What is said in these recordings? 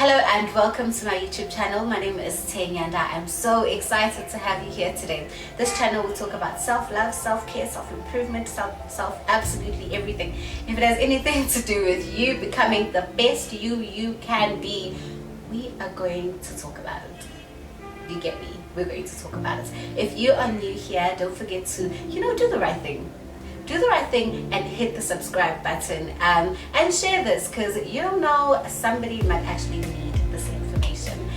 Hello and welcome to my YouTube channel. My name is Sthe Nyanda. I'm so excited to have you here today. This channel will talk about self-love, self-care, self-improvement, absolutely everything. If it has anything to do with you becoming the best you can be, we are going to talk about it. You get me? We're going to talk about it. If you are new here, don't forget to, do the right thing. Do the right thing and hit the subscribe button and share this, because you don't know, somebody might actually need this information.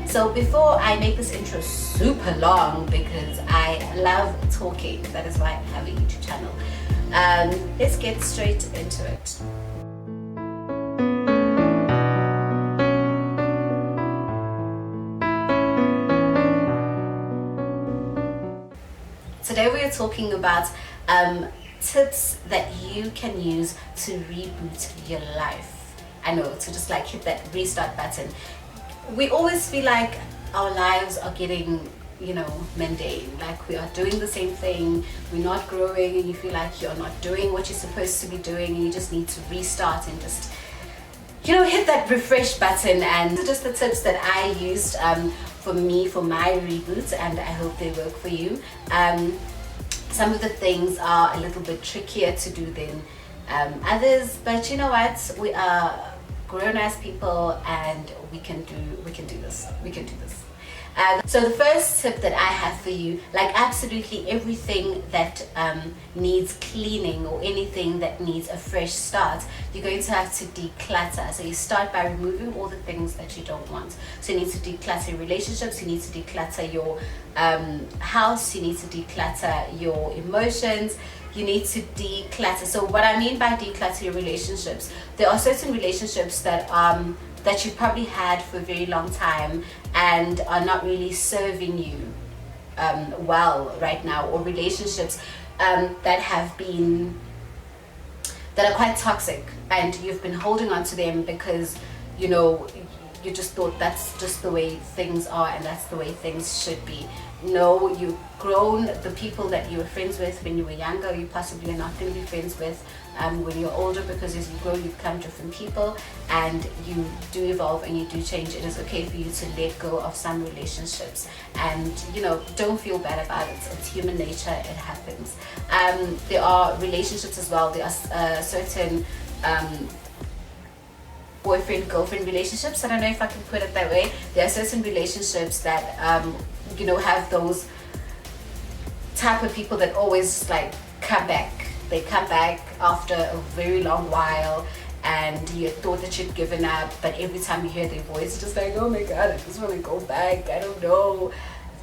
So before I make this intro super long, because I love talking, that is why I have a YouTube channel, let's get straight into it. Today we are talking about tips that you can use to reboot your life. I know, to just like hit that restart button. We always feel like our lives are getting, mundane, like we are doing the same thing, we're not growing, and you feel like you're not doing what you're supposed to be doing, and you just need to restart and just hit that refresh button. And just the tips that I used for my reboot, and I hope they work for you. Some of the things are a little bit trickier to do than others, but you know what? We are grown-ass people, and we can do this. So the first tip that I have for you, like absolutely everything that needs cleaning or anything that needs a fresh start, you're going to have to declutter. So you start by removing all the things that you don't want. So you need to declutter your relationships, you need to declutter your house, you need to declutter your emotions, you need to declutter. So what I mean by declutter your relationships, there are certain relationships that you probably had for a very long time and are not really serving you well right now, or relationships that are quite toxic, and you've been holding on to them because you just thought that's just the way things are and that's the way things should be. No, you've grown. The people that you were friends with when you were younger, you possibly are not going to be friends with when you're older, because as you grow, you become different people and you do evolve and you do change. It is okay for you to let go of some relationships, and don't feel bad about it. It's human nature, it happens. There are relationships as well. There are certain boyfriend-girlfriend relationships. I don't know if I can put it that way. There are certain relationships that have those type of people that always like come back. They come back after a very long while, and you thought that you'd given up, but every time you hear their voice, it's just like, oh my god, I just want to go back, I don't know.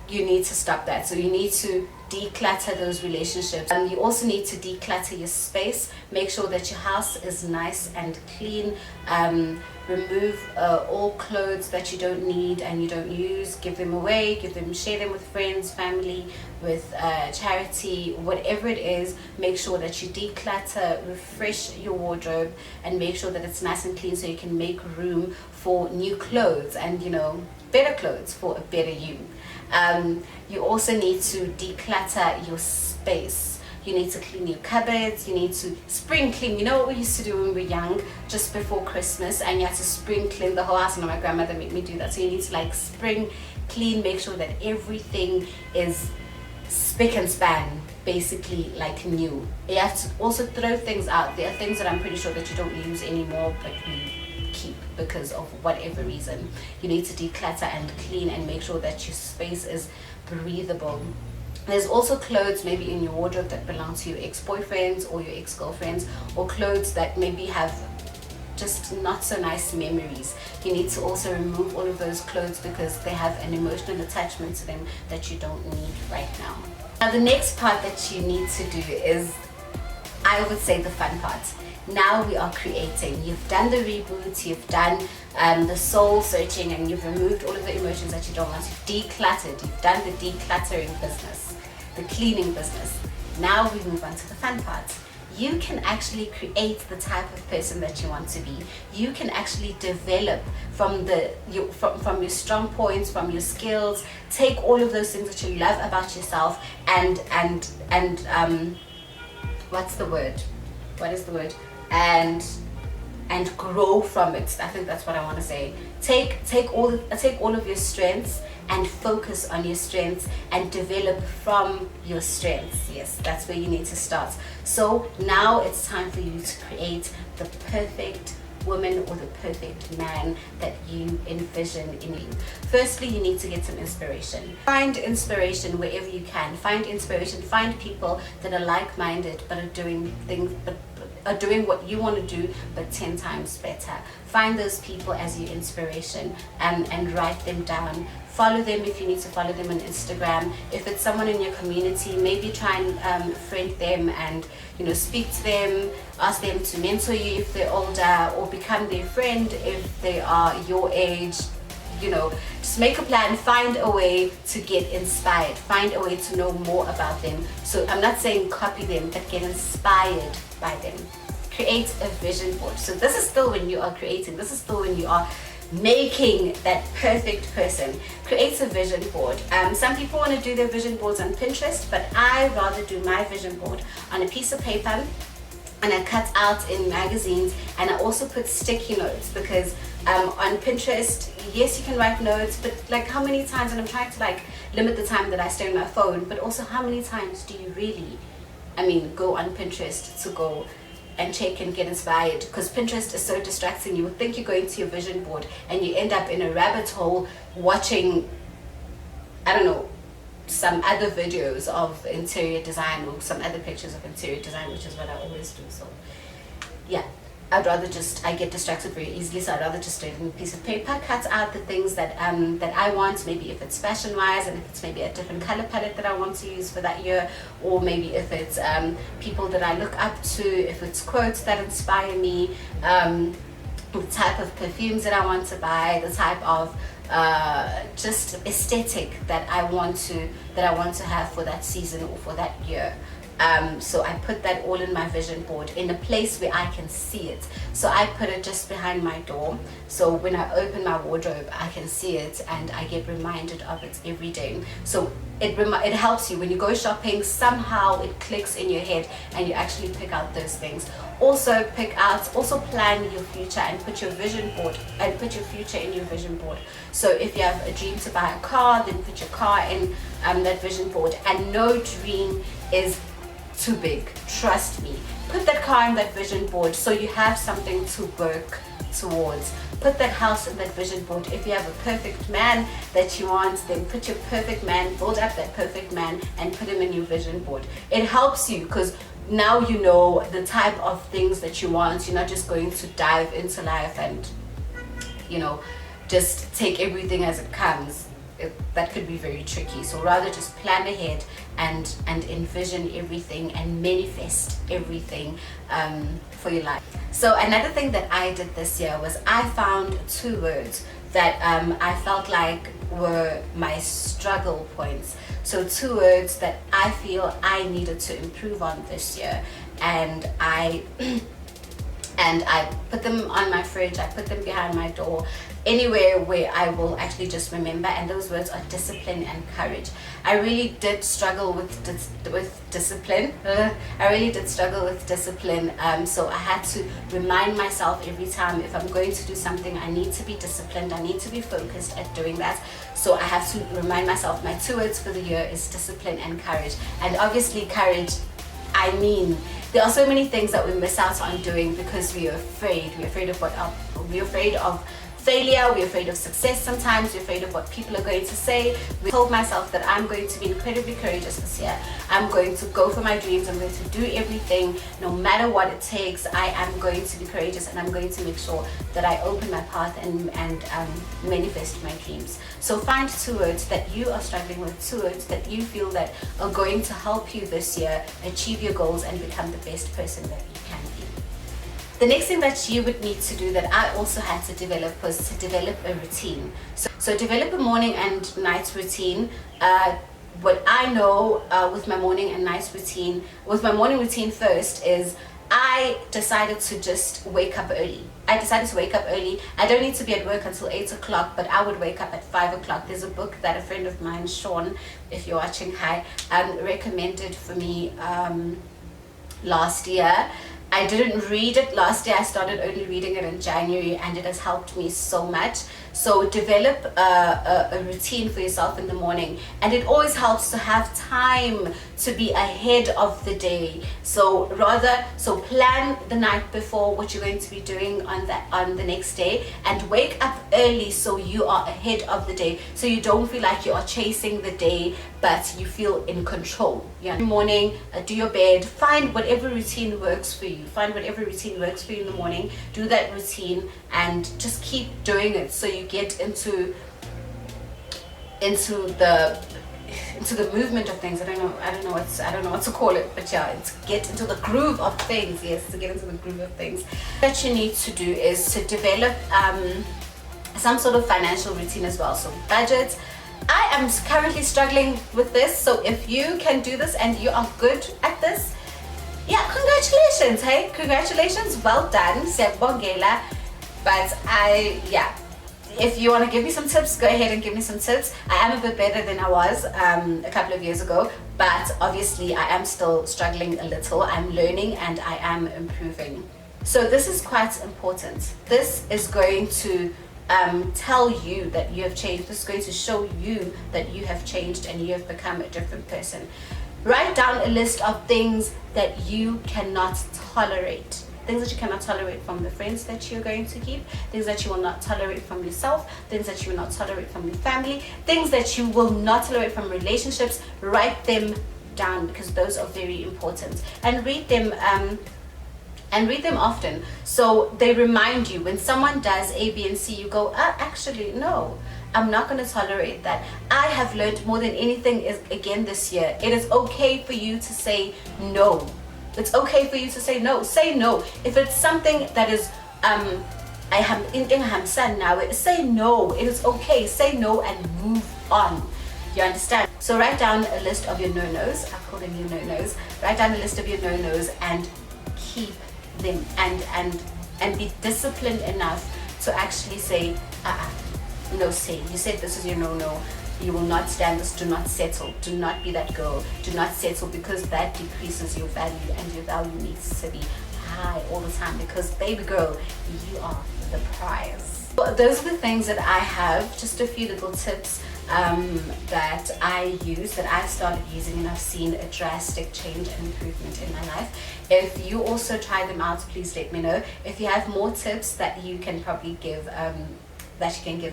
You need to stop that. So you need to declutter those relationships. And you also need to declutter your space. Make sure that your house is nice and clean. Remove all clothes that you don't need and you don't use. Give them away, share them with friends, family, with charity, whatever it is. Make sure that you declutter, refresh your wardrobe, and make sure that it's nice and clean so you can make room for new clothes and better clothes for a better you. You also need to declutter your space. You need to clean your cupboards, you need to spring clean. You know what we used to do when we were young, just before Christmas, and you had to spring clean the whole house, and my grandmother made me do that. So you need to like spring clean, make sure that everything is spick and span, basically like new. You have to also throw things out. There are things that I'm pretty sure that you don't use anymore, but you keep because of whatever reason. You need to declutter and clean and make sure that your space is breathable. There's also clothes maybe in your wardrobe that belong to your ex-boyfriends or your ex-girlfriends, or clothes that maybe have just not so nice memories. You need to also remove all of those clothes because they have an emotional attachment to them that you don't need right now. Now the next part that you need to do is, I would say, the fun part. Now we are creating. You've done the reboot, you've done the soul searching, and you've removed all of the emotions that you don't want. You've decluttered, you've done the decluttering business, the cleaning business. Now we move on to the fun part. You can actually create the type of person that you want to be. You can actually develop from your strong points, from your skills. Take all of those things that you love about yourself and what's the word? What is the word? And and grow from it. I think that's what I want to say. Take all of your strengths and focus on your strengths and develop from your strengths. Yes, that's where you need to start. So now it's time for you to create the perfect woman or the perfect man that you envision in you. Firstly, you need to get some inspiration. Find inspiration wherever you can. Find inspiration. Find people that are like-minded but are doing things, but are doing what you want to do but 10 times better. Find those people as your inspiration, and write them down. Follow them if you need to follow them on Instagram. If it's someone in your community, maybe try and friend them and speak to them, ask them to mentor you if they're older, or become their friend if they are your age. Just make a plan, find a way to get inspired, find a way to know more about them. So I'm not saying copy them, but get inspired by them. Create a vision board. So this is still when you are creating, this is still when you are making that perfect person. Create a vision board. Some people want to do their vision boards on Pinterest, but I rather do my vision board on a piece of paper, and I cut out in magazines, and I also put sticky notes, because on Pinterest, yes, you can write notes, but like how many times, and I'm trying to limit the time that I stay on my phone, but also how many times do you really go on Pinterest to go and check and get inspired? Because Pinterest is so distracting. You would think you're going to your vision board and you end up in a rabbit hole watching, I don't know, some other videos of interior design or some other pictures of interior design, which is what I always do. So yeah, I get distracted very easily, so I'd rather just do it on a piece of paper, cut out the things that I want, maybe if it's fashion wise, and if it's maybe a different color palette that I want to use for that year, or maybe if it's people that I look up to, if it's quotes that inspire me, the type of perfumes that I want to buy, the type of just aesthetic that I want to have for that season or for that year. So I put that all in my vision board in a place where I can see it. So I put it just behind my door, so when I open my wardrobe I can see it and I get reminded of it every day. So it helps you when you go shopping. Somehow it clicks in your head and you actually pick out those things. Also plan your future and put your vision board and put your future in your vision board. So if you have a dream to buy a car, then put your car in that vision board. And no dream is too big, trust me. Put that car in that vision board so you have something to work towards. Put that house in that vision board. If you have a perfect man that you want, then put your perfect man, build up that perfect man and put him in your vision board. It helps you because now you know the type of things that you want. You're not just going to dive into life and just take everything as it comes. That could be very tricky. So rather just plan ahead and envision everything and manifest everything for your life. So another thing that I did this year was I found 2 words that I felt like were my struggle points. So 2 words that I feel I needed to improve on this year, and I put them on my fridge, I put them behind my door, anywhere where I will actually just remember, and those words are discipline and courage. I really did struggle with discipline. I really did struggle with discipline, so I had to remind myself every time if I'm going to do something, I need to be disciplined, I need to be focused at doing that. So I have to remind myself my 2 words for the year is discipline and courage. And obviously courage, there are so many things that we miss out on doing because we are afraid. We're afraid of we're afraid of failure, we're afraid of success sometimes, we're afraid of what people are going to say. I told myself that I'm going to be incredibly courageous this year. I'm going to go for my dreams, I'm going to do everything, no matter what it takes. I am going to be courageous and I'm going to make sure that I open my path and manifest my dreams. So find 2 words that you are struggling with, 2 words that you feel that are going to help you this year achieve your goals and become the best person that you can be. The next thing that you would need to do that I also had to develop was to develop a routine. So develop a morning and night routine. What I know with my morning and night routine, with my morning routine first is I decided to just wake up early. I don't need to be at work until 8 o'clock, but I would wake up at 5 o'clock. There's a book that a friend of mine, Sean, if you're watching, hi, recommended for me last year. I didn't read it last year. I started only reading it in January, and it has helped me so much. So develop a routine for yourself in the morning, and it always helps to have time to be ahead of the day. So plan the night before what you're going to be doing on the next day, and wake up early so you are ahead of the day, so you don't feel like you are chasing the day, but you feel in control. Yeah. In the morning, do your bed, find whatever routine works for you. Find whatever routine works for you in the morning. Do that routine and just keep doing it, so you get into the movement of things. I don't know what to call it, but yeah, it's get into the groove of things. Yes, to get into the groove of things. What you need to do is to develop some sort of financial routine as well. So budget. I am currently struggling with this, so if you can do this and you are good at this, yeah, congratulations. Hey, congratulations, well done, siyabongela. But if you want to give me some tips, go ahead and give me some tips. I am a bit better than I was a couple of years ago, but obviously I am still struggling a little. I'm learning and I am improving. So this is quite important. This is going to tell you that you have changed. This is going to show you that you have changed and you have become a different person. Write down a list of things that you cannot tolerate. Things that you cannot tolerate from the friends that you're going to keep, things that you will not tolerate from yourself, things that you will not tolerate from your family, things that you will not tolerate from relationships. Write them down, because those are very important, and read them often, so they remind you when someone does A, B, and C, you go, actually no, I'm not going to tolerate that. I have learned more than anything again this year. It is okay for you to say no. It's okay for you to say no. Say no. If it's something that is say no. It is okay. Say no and move on. You understand? So write down a list of your no-nos. I call them your no-nos. Write down a list of your no-nos and keep them, and be disciplined enough to actually say, no, say, you said this is your no-no. You will not stand this. Do not settle. Do not be that girl. Do not settle, because that decreases your value, and your value needs to be high all the time, because baby girl, you are the prize. Those are the things that I have, just a few little tips that I use, that I've started using, and I've seen a drastic change and improvement in my life. If you also try them out, please let me know. If you have more tips that you can probably give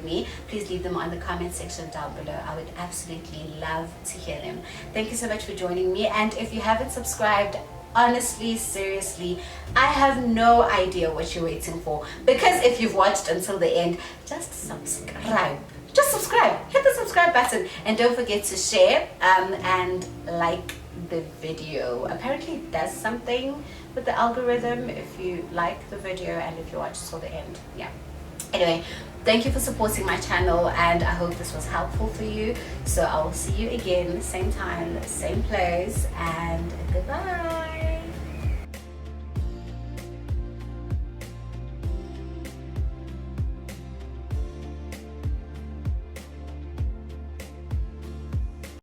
me, please leave them on the comment section down below. I would absolutely love to hear them. Thank you so much for joining me, and if you haven't subscribed, honestly, seriously, I have no idea what you're waiting for, because if you've watched until the end, just subscribe. Hit the subscribe button, and don't forget to share and like the video. Apparently it does something with the algorithm if you like the video and if you watch till the end. Yeah, anyway, thank you for supporting my channel, and I hope this was helpful for you. So I will see you again, same time, same place, and goodbye.